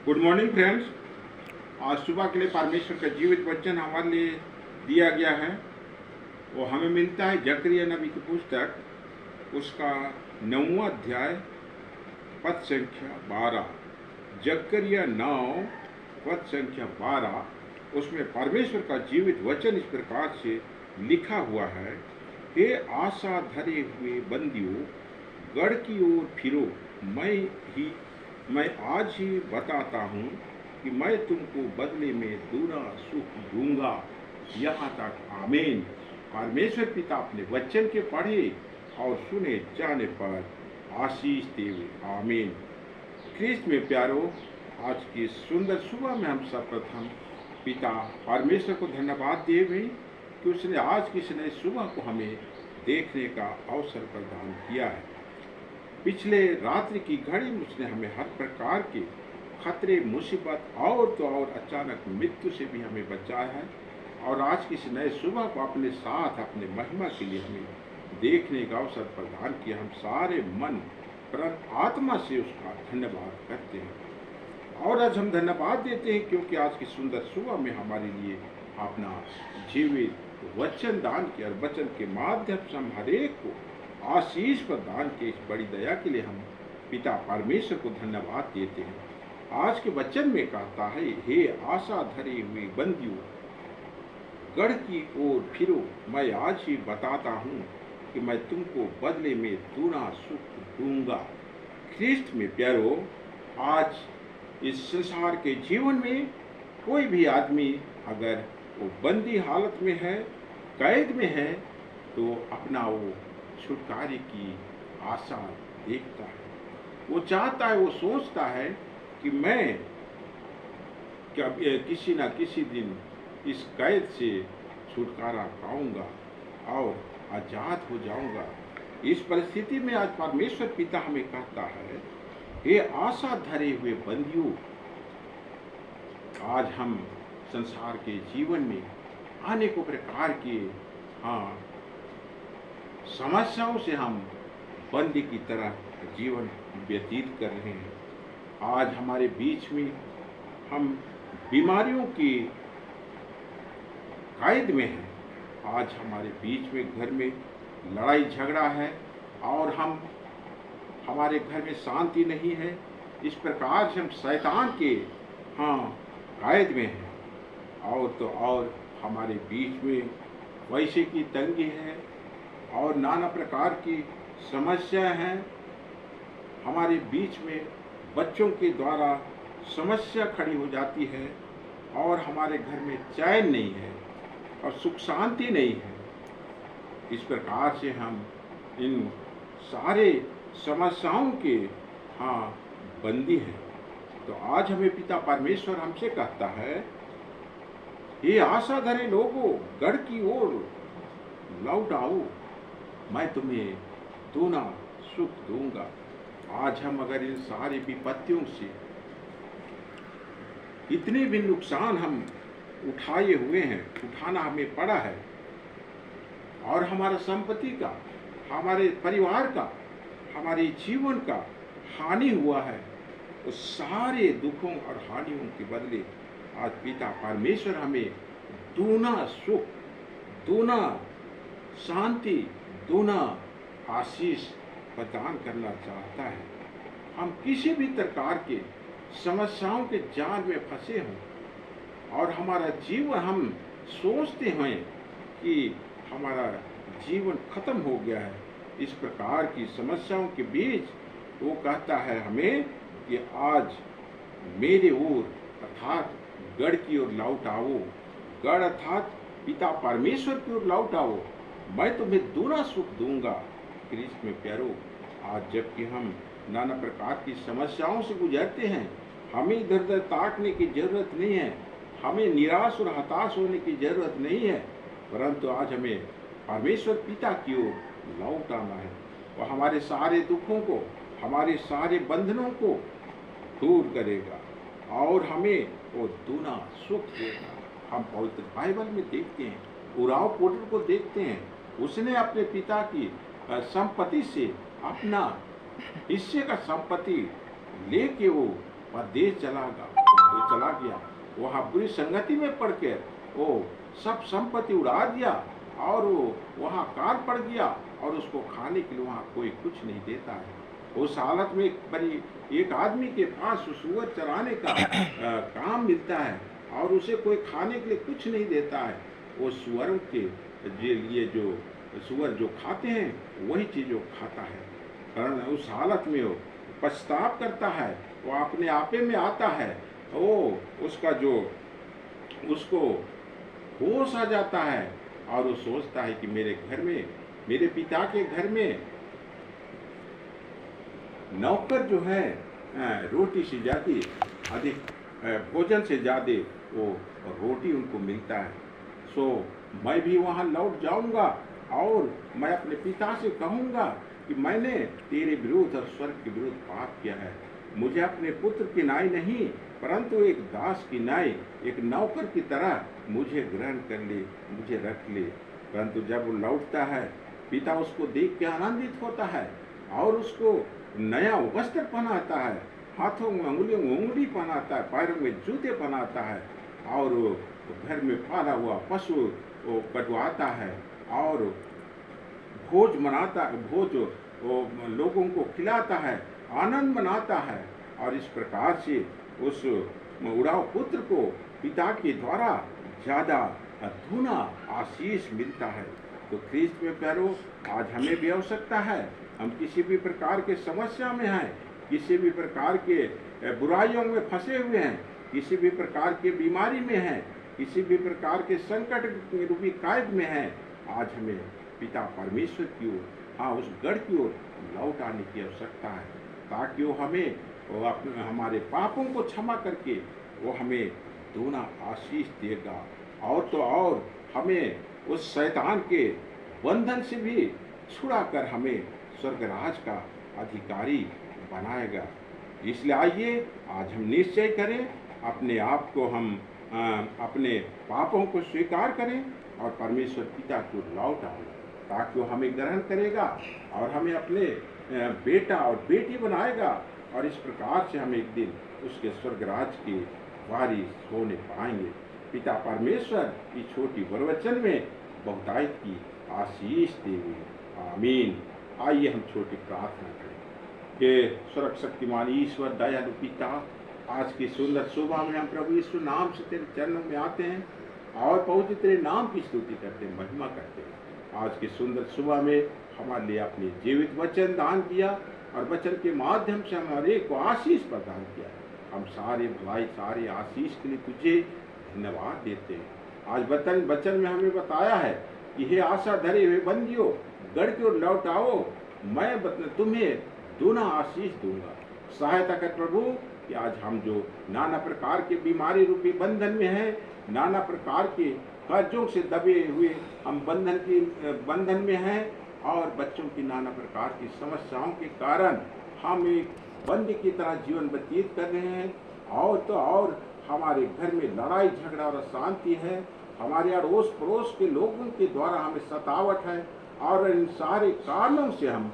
Good morning friends. आज सुबह के लिए परमेश्वर का जीवित वचन हमारे लिए दिया गया है। वो हमें मिलता है जकरिया नबी की पुस्तक, उसका 9वां अध्याय, पद संख्या 12। जकरिया 9 पद संख्या 12। उसमें परमेश्वर का जीवित वचन इस प्रकार से लिखा हुआ है, हे आशा धरे हुए बंदियों, गढ़ की ओर फिरो। मैं आज ही बताता हूँ कि मैं तुमको बदले में दूना सुख दूंगा। यहाँ तक आमीन। परमेश्वर पिता अपने वचन के पढ़े और सुने जाने पर आशीष देवे। आमीन। ख्रीस्त में प्यारो, आज की सुंदर सुबह में हम सर्वप्रथम पिता परमेश्वर को धन्यवाद देवे कि उसने आज की इस नई सुबह को हमें देखने का अवसर प्रदान किया है। पिछले रात्रि की घड़ी में उसने हमें हर प्रकार के खतरे, मुसीबत और तो और अचानक मृत्यु से भी हमें बचाया है। और आज की इस नए सुबह को अपने साथ अपने महिमा के लिए हमें देखने का अवसर प्रदान किया। हम सारे मन, प्राण, आत्मा से उसका धन्यवाद करते हैं। और आज हम धन्यवाद देते हैं क्योंकि आज की सुंदर सुबह में हमारे लिए अपना जीवित वचन दान किया और वचन के माध्यम से हम हरेक को आशीष प्रदान की इस बड़ी दया के लिए हम पिता परमेश्वर को धन्यवाद देते हैं। आज के वचन में कहता है, हे आशा धरे हुए बंदियों, गढ़ की ओर फिरो। मैं आज ही बताता हूँ कि मैं तुमको बदले में दूना सुख दूंगा। ख्रीस्त में प्यारो, आज इस संसार के जीवन में कोई भी आदमी अगर वो बंदी हालत में है, कैद में है, तो अपना वो छुटकारे की आशा देखता है। वो चाहता है, वो सोचता है कि मैं किसी न किसी दिन इस कैद से छुटकारा पाऊंगा और आजाद हो जाऊंगा। इस परिस्थिति में आज परमेश्वर पिता हमें कहता है, हे आशा धरे हुए बंदियों, आज हम संसार के जीवन में अनेकों प्रकार के समस्याओं से हम बंदी की तरह जीवन व्यतीत कर रहे हैं। आज हमारे बीच में हम बीमारियों की कैद में हैं। आज हमारे बीच में घर में लड़ाई झगड़ा है और हमारे घर में शांति नहीं है। इस प्रकार से हम शैतान के कैद में हैं। और तो और हमारे बीच में पैसे की तंगी है और नाना प्रकार की समस्या हैं। हमारे बीच में बच्चों के द्वारा समस्या खड़ी हो जाती है और हमारे घर में चैन नहीं है और सुख शांति नहीं है। इस प्रकार से हम इन सारे समस्याओं के बंदी हैं। तो आज हमें पिता परमेश्वर हमसे कहता है, ये आशा धरे लोगों, गढ़ की ओर लौट आओ, मैं तुम्हें दूना सुख दूंगा। आज हम अगर इन सारी विपत्तियों से इतने भी नुकसान हम उठाए हुए हैं, उठाना हमें पड़ा है, और हमारा संपत्ति का, हमारे परिवार का, हमारे जीवन का हानि हुआ है, उस सारे दुखों और हानियों के बदले आज पिता परमेश्वर हमें दूना सुख, दूना शांति, दूना आशीष प्रदान करना चाहता है। हम किसी भी प्रकार के समस्याओं के जाल में फंसे हों और हमारा जीवन हम सोचते हैं कि हमारा जीवन खत्म हो गया है, इस प्रकार की समस्याओं के बीच वो कहता है हमें कि आज मेरे ओर अर्थात गढ़ की ओर लौट आओ। गढ़ अर्थात पिता परमेश्वर की ओर लौट आओ, मैं तुम्हें दूना सुख दूंगा। ख्रीस्त में प्यारो, आज जबकि हम नाना प्रकार की समस्याओं से गुजरते हैं, हमें इधर उधर ताकने की जरूरत नहीं है, हमें निराश और हताश होने की जरूरत नहीं है, परंतु आज हमें परमेश्वर पिता की ओर लौट आना है। वह हमारे सारे दुखों को, हमारे सारे बंधनों को दूर करेगा और हमें वो दूना सुख देगा। हम पवित्र बाइबल में देखते हैं, उराव पोटर को देखते हैं, उसने अपने पिता की संपत्ति से अपना हिस्से का संपत्ति लेके वो परदेश चला गया, वहाँ बुरी संगति में पड़ के वो सब संपत्ति उड़ा दिया और वो वहाँ काल पड़ गया और उसको खाने के लिए वहाँ कोई कुछ नहीं देता है। उस हालत में एक आदमी के पास सूअर चराने का काम मिलता है और उसे कोई खाने के लिए कुछ नहीं देता है। वो सुअरों के लिए जो सुअर जो खाते हैं वही चीज़ वो खाता है। कारण उस हालत में वो पछताव करता है, वो अपने आपे में आता है, वो उसका जो उसको होश आ जाता है और वो सोचता है कि मेरे घर में, मेरे पिता के घर में नौकर जो है रोटी से ज़्यादा अधिक भोजन से ज़्यादा वो रोटी उनको मिलता है। सो मैं भी वहाँ लौट जाऊँगा और मैं अपने पिता से कहूँगा कि मैंने तेरे विरुद्ध और स्वर्ग के विरुद्ध पाप किया है। मुझे अपने पुत्र की नाई नहीं परंतु एक दास की नाई, एक नौकर की तरह मुझे ग्रहण कर ले, मुझे रख ले। परंतु जब वो लौटता है पिता उसको देख के आनंदित होता है और उसको नया वस्त्र पहनाता है, हाथों में उंगलियों में उंगली पहनाता है, पैरों में जूते पहनाता है और घर में पाला हुआ पशु वो कटवाता है और भोज मनाता, भोज लोगों को खिलाता है, आनंद मनाता है। और इस प्रकार से उस उड़ाव पुत्र को पिता के द्वारा ज़्यादा धुना आशीष मिलता है। तो ख्रीस्त में प्यारो, आज हमें भी आवश्यकता है, हम किसी भी प्रकार के समस्या में हैं, किसी भी प्रकार के बुराइयों में फंसे हुए हैं, किसी भी प्रकार के बीमारी में हैं, किसी भी प्रकार के संकट रूपी कैद में हैं, आज हमें पिता परमेश्वर की ओर, हाँ उस गढ़ की ओर लौट आने की आवश्यकता है, ताकि वो हमें हमारे पापों को क्षमा करके वो हमें दोना आशीष देगा और तो और हमें उस शैतान के बंधन से भी छुड़ा कर हमें स्वर्गराज का अधिकारी बनाएगा। इसलिए आइए आज हम निश्चय करें, अपने आप को हम अपने पापों को स्वीकार करें और परमेश्वर पिता को लौट आए, ताकि वो हमें ग्रहण करेगा और हमें अपने बेटा और बेटी बनाएगा और इस प्रकार से हम एक दिन उसके स्वर्गराज के वारिस होने पाएंगे। पिता परमेश्वर इस छोटी प्रवचन में बहुतायत की आशीष देवे, आमीन। आइए हम छोटी प्रार्थना करें। कि स्वर्ग शक्तिमान ईश्वर दयालु पिता, आज की सुंदर सुबह में हम प्रभु यीशु नाम से तेरे चरणों में आते हैं और पहुँचे तेरे नाम की स्तुति करते हैं, महिमा करते हैं। आज की सुंदर सुबह में हमारे लिए अपने जीवित वचन दान किया और वचन के माध्यम से हमारे को आशीष प्रदान किया। हम सारे भलाई सारे आशीष के लिए तुझे धन्यवाद देते हैं। आज वचन में हमें बताया है कि हे आशा धरे हुए बंदियों, गढ़ की ओर लौट आओ, मैं तुम्हें दोना आशीष दूंगा। सहायता कर प्रभु कि आज हम जो नाना प्रकार के बीमारी रूपी बंधन में हैं, नाना प्रकार के कर्जों से दबे हुए हम बंधन में हैं और बच्चों की नाना प्रकार की समस्याओं के कारण हम एक बंदी की तरह जीवन व्यतीत कर रहे हैं और तो और हमारे घर में लड़ाई झगड़ा और अशांति है, हमारे अड़ोस पड़ोस के लोगों के द्वारा हमें सतावट है और इन सारे कारणों से हम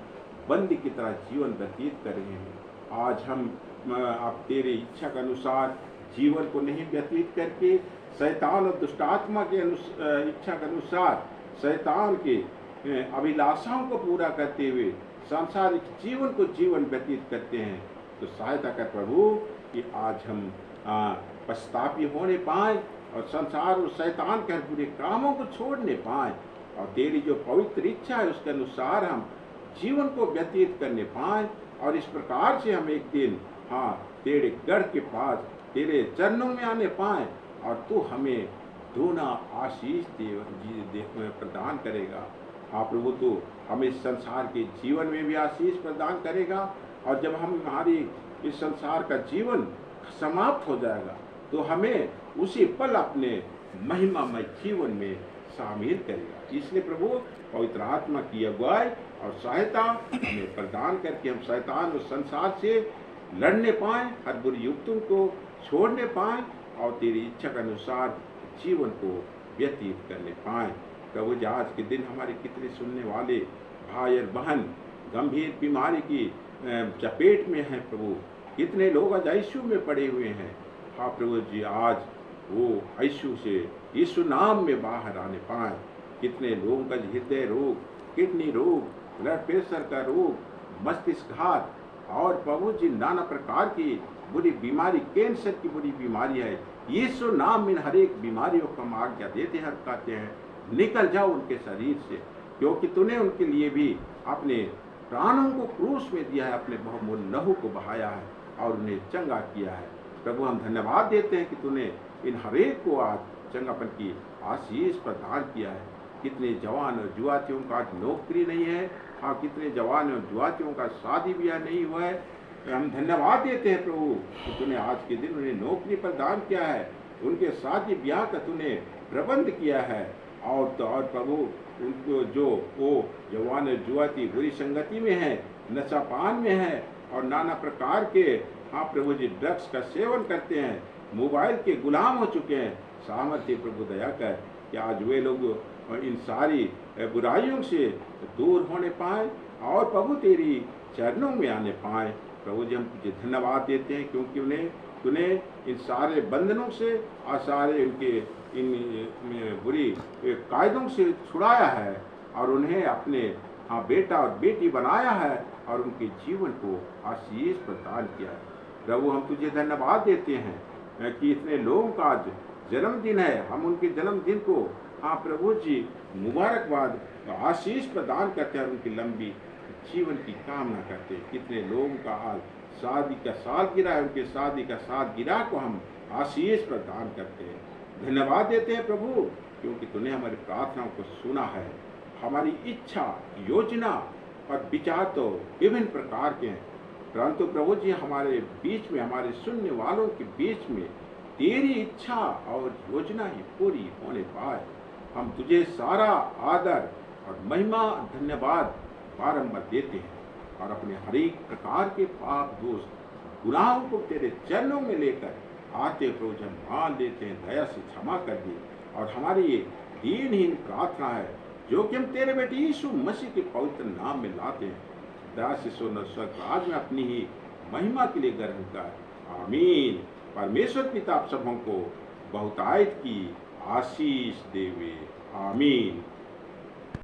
बंदी की तरह जीवन व्यतीत कर रहे हैं। आज हम आप तेरे इच्छा के अनुसार जीवन को नहीं व्यतीत करके शैतान और दुष्टात्मा के इच्छा के अनुसार शैतान के अभिलाषाओं को पूरा करते हुए सांसारिक जीवन को जीवन व्यतीत करते हैं। तो सहायता कर प्रभु कि आज हम पश्चातापी होने पाएँ और संसार और शैतान के बुरे कामों को छोड़ने पाएँ और तेरी जो पवित्र इच्छा है उसके अनुसार हम जीवन को व्यतीत करने पाएँ और इस प्रकार से हम एक दिन तेरे गढ़ के पास तेरे चरणों में आने पाएँ और तू हमें दोना आशीष प्रदान करेगा। प्रभु तू हमें संसार के जीवन में भी आशीष प्रदान करेगा और जब हमारी इस संसार का जीवन समाप्त हो जाएगा तो हमें उसी पल अपने महिमामय जीवन में शामिल करेगा। इसलिए प्रभु पवित्र आत्मा की अगुवाई और सहायता हमें प्रदान करके हम शैतान और संसार से लड़ने पाएँ, हर बुरी युक्तों को छोड़ने पाएँ और तेरी इच्छा के अनुसार जीवन को व्यतीत करने पाएँ। प्रभु आज के दिन हमारे कितने सुनने वाले भाई और बहन गंभीर बीमारी की चपेट में हैं प्रभु, कितने लोग आज आईसीयू में पड़े हुए हैं। हाँ प्रभु जी, आज वो आईसीयू से यीशु नाम में बाहर आने पाए। कितने लोगों का हृदय रोग, किडनी रोग, ब्लड प्रेशर का रोग, मस्तिष्कघात और प्रभु जी नाना प्रकार की बुरी बीमारी, कैंसर की बुरी बीमारी है। यीशु नाम में हर एक बीमारियों को हम आज्ञा देते हैं, कहते हैं निकल जाओ उनके शरीर से, क्योंकि तूने उनके लिए भी अपने प्राणों को क्रूस में दिया है, अपने बहुमूल्य लहू को बहाया है और उन्हें चंगा किया है। प्रभु हम धन्यवाद देते हैं कि तूने इन हरेक को आज चंगापन की आशीष प्रदान किया है। कितने जवान और युवतियों का आज नौकरी नहीं है। हाँ, कितने जवान और युवतियों का शादी ब्याह नहीं हुआ है। हम धन्यवाद देते हैं प्रभु कि तूने आज के दिन उन्हें नौकरी प्रदान किया है, उनके शादी ब्याह का तूने प्रबंध किया है। और प्रभु उनको जो वो जवान और युवती बुरी संगति में है, नशापान में है और नाना प्रकार के हाँ प्रभु जी ड्रग्स का सेवन करते हैं, मोबाइल के गुलाम हो चुके हैं, सामर्थ्य प्रभु दया कर कि आज वे लोग इन सारी बुराइयों से दूर होने पाए और प्रभु तेरी चरणों में आने पाए। प्रभु जी हम तुझे धन्यवाद देते हैं क्योंकि तूने इन सारे बंधनों से और सारे उनके इन बुरी कायदों से छुड़ाया है और उन्हें अपने हाँ बेटा और बेटी बनाया है और उनके जीवन को आशीष प्रदान किया है। प्रभु हम तुझे धन्यवाद देते हैं कि इतने लोगों का आज जन्मदिन है। हम उनके जन्मदिन को हाँ प्रभु जी मुबारकबाद आशीष प्रदान करते हैं और उनकी लंबी जीवन की कामना करते हैं। कितने लोगों का आज शादी का सालगिरह है, उनके शादी का सालगिरह को हम आशीष प्रदान करते हैं। धन्यवाद देते हैं प्रभु क्योंकि तूने हमारी प्रार्थनाओं को सुना है। हमारी इच्छा, योजना और विचार तो विभिन्न प्रकार के हैं, परंतु प्रभु जी हमारे बीच में, हमारे सुनने वालों के बीच में तेरी इच्छा और योजना ही पूरी होने पाए। हम तुझे सारा आदर और महिमा धन्यवाद बारंबार देते हैं और अपने हर एक प्रकार के पाप दोष गुनाहों को तेरे चरणों में लेकर आते प्रभु हम मान लेते हैं। दया से क्षमा कर दे और हमारी ये दीनहीन प्रार्थना है जो कि हम तेरे बेटे यीशु मसीह के पवित्र नाम में लाते हैं। दया से सोना स्वर्ग आज में अपनी ही महिमा के लिए ग्रहण कर। आमीन। परमेश्वर पिता आप सबों को बहुतायत की आशीष देवे। आमीन।